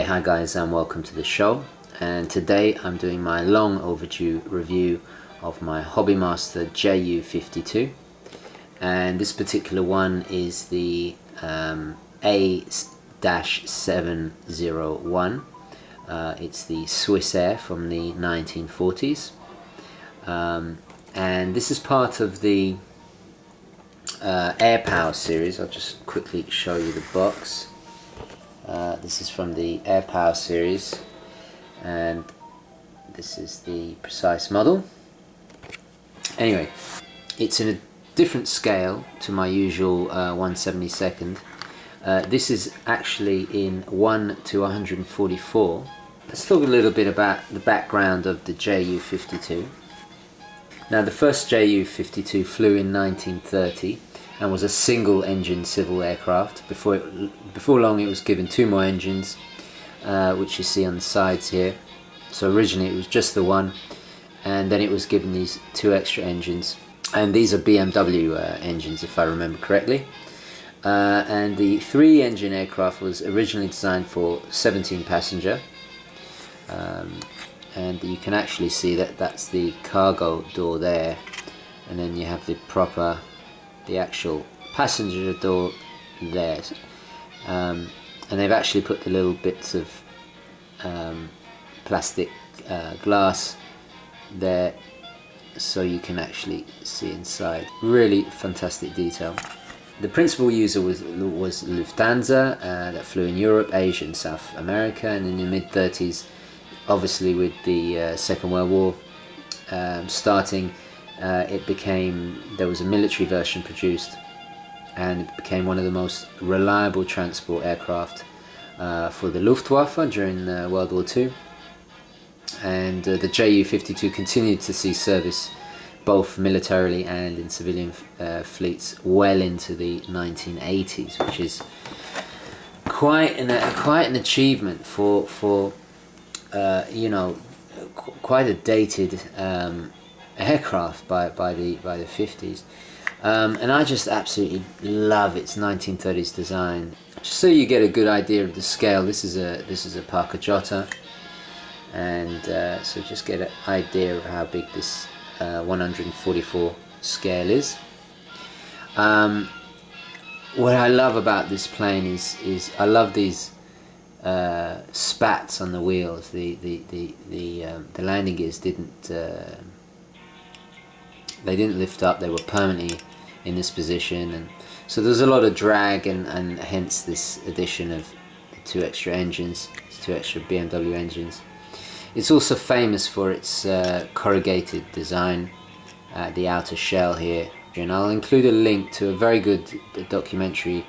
Hi guys, and welcome to the show. And today I'm doing my long overdue review of my Hobbymaster Ju-52, and this particular one is the A-701. It's the Swissair from the 1940s, and this is part of the Air Power series. I'll just quickly show you the box. This is from the Air Power series, and this is the precise model. Anyway, it's in a different scale to my usual 1/72. This is actually in 1 to 144. Let's talk a little bit about the background of the Ju-52. Now, the first Ju-52 flew in 1930 and was a single engine civil aircraft. Before long it was given 2 more engines, which you see on the sides here. So originally it was just the one, and then it was given these 2 extra engines, and these are Bmw engines if I remember correctly. And the 3-engine aircraft was originally designed for 17 passenger, and you can actually see that that's the cargo door there, and then you have the actual passenger door there, and they've actually put the little bits of plastic glass there so you can actually see inside. Really fantastic detail. The principal user was Lufthansa, that flew in Europe, Asia and South America, and in the mid-30s, obviously with the Second World War starting, there was a military version produced, and it became one of the most reliable transport aircraft for the Luftwaffe during World War II. And the Ju-52 continued to see service both militarily and in civilian fleets well into the 1980s, which is quite an achievement for you know, quite a dated aircraft by the 50s, and I just absolutely love its 1930s design. Just so you get a good idea of the scale, this is a Parker Jota, and so just get an idea of how big this 144 scale is. What I love about this plane is I love these spats on the wheels. The landing gears didn't lift up; they were permanently in this position, and so there's a lot of drag, and hence this addition of the 2 extra engines, 2 extra Bmw engines. It's also famous for its corrugated design, the outer shell here, and I'll include a link to a very good documentary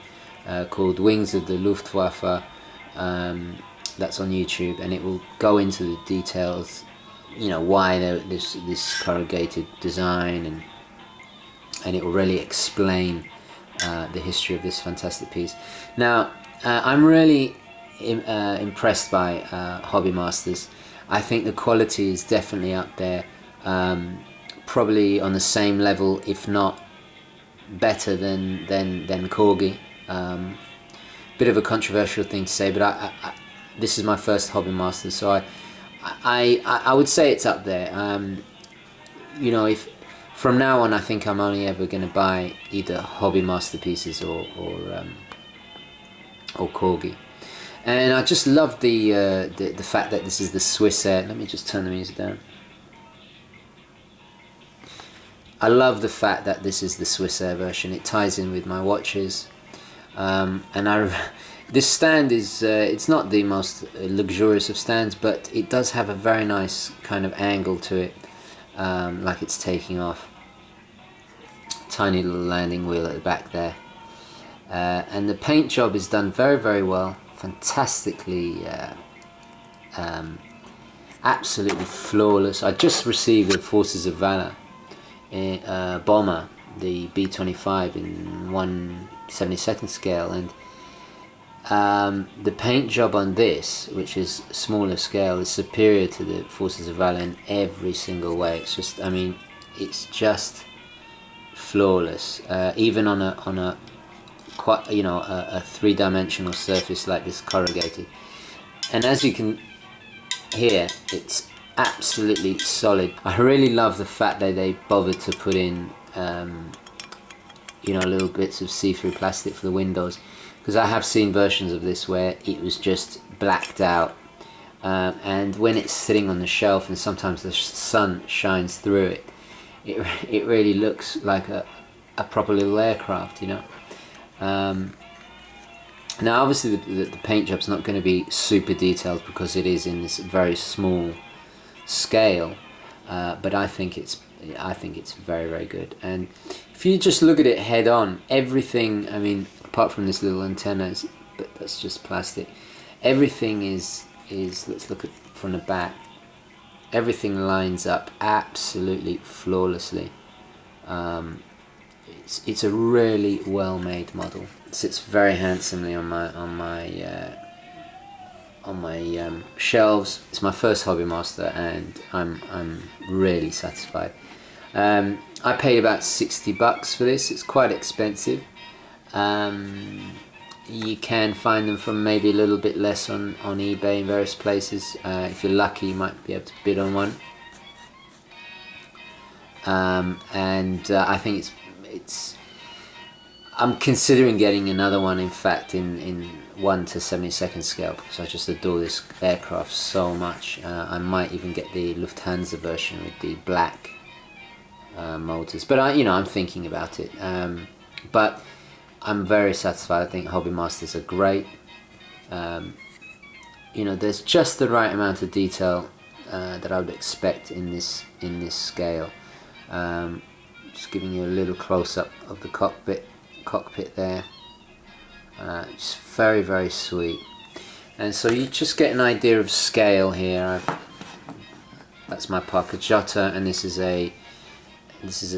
called Wings of the Luftwaffe. That's on YouTube, and it will go into the details, you know, why this corrugated design, and it will really explain the history of this fantastic piece. Now, I'm really impressed by Hobbymasters. I think the quality is definitely up there, probably on the same level, if not better than Corgi. Bit of a controversial thing to say, but this is my first Hobbymaster, so I would say it's up there. You know, if from now on I think I'm only ever going to buy either Hobbymaster pieces or Corgi. And I just love the fact that this is the Swissair. Let me just turn the music down. I love the fact that this is the Swissair version. It ties in with my watches. And this stand is it's not the most luxurious of stands, but it does have a very nice kind of angle to it, like it's taking off. Tiny little landing wheel at the back there, and the paint job is done very, very well. Fantastically, absolutely flawless. I just received the Forces of Valor bomber, the B-25 in 1/72 scale, and the paint job on this, which is smaller scale, is superior to the Forces of Valor in every single way. It's just, I mean, it's just flawless, even on a quite, you know, a 3-dimensional surface like this corrugated. And as you can hear, it's absolutely solid. I really love the fact that they bothered to put in you know, little bits of see-through plastic for the windows, because I have seen versions of this where it was just blacked out, and when it's sitting on the shelf and sometimes the sun shines through it, it really looks like a proper little aircraft, you know. Now obviously the paint job's not going to be super detailed because it is in this very small scale, but I think it's very, very good. And if you just look at it head on, everything, I mean, apart from this little antenna, but that's just plastic, everything is let's look at from the back, everything lines up absolutely flawlessly. It's a really well made model. It sits very handsomely on my shelves. It's my first HB-Master and I'm really satisfied. I paid about $60 for this. It's quite expensive. You can find them for maybe a little bit less on eBay in various places. If you're lucky, you might be able to bid on one. I think I'm considering getting another one, in fact, in 1 to 72nd scale, because I just adore this aircraft so much. I might even get the Lufthansa version with the black motors, but I'm thinking about it. But I'm very satisfied. I think HB-Masters are great. There's just the right amount of detail that I would expect in this scale. Just giving you a little close-up of the cockpit there. It's very, very sweet. And so you just get an idea of scale here. That's my Parker Jota, and this is a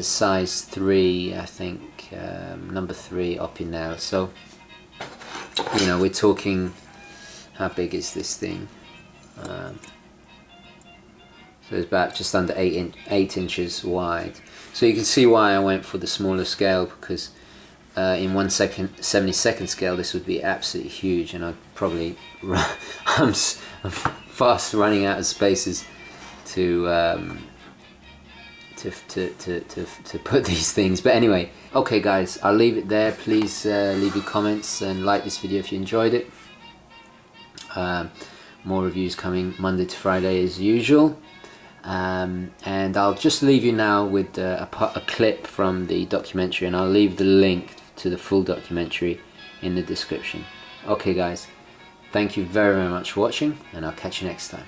size 3, I think, number 3 up in now. So we're talking, how big is this thing? So it's about just under 8 inches wide. So you can see why I went for the smaller scale, because in 1/72nd scale this would be absolutely huge, and I'd probably I'm fast running out of spaces to put these things. But anyway, okay guys, I'll leave it there. Please leave your comments and like this video if you enjoyed it. More reviews coming Monday to Friday as usual. And I'll just leave you now with a clip from the documentary, and I'll leave the link to the full documentary in the description. Okay guys, thank you very, very much for watching, and I'll catch you next time.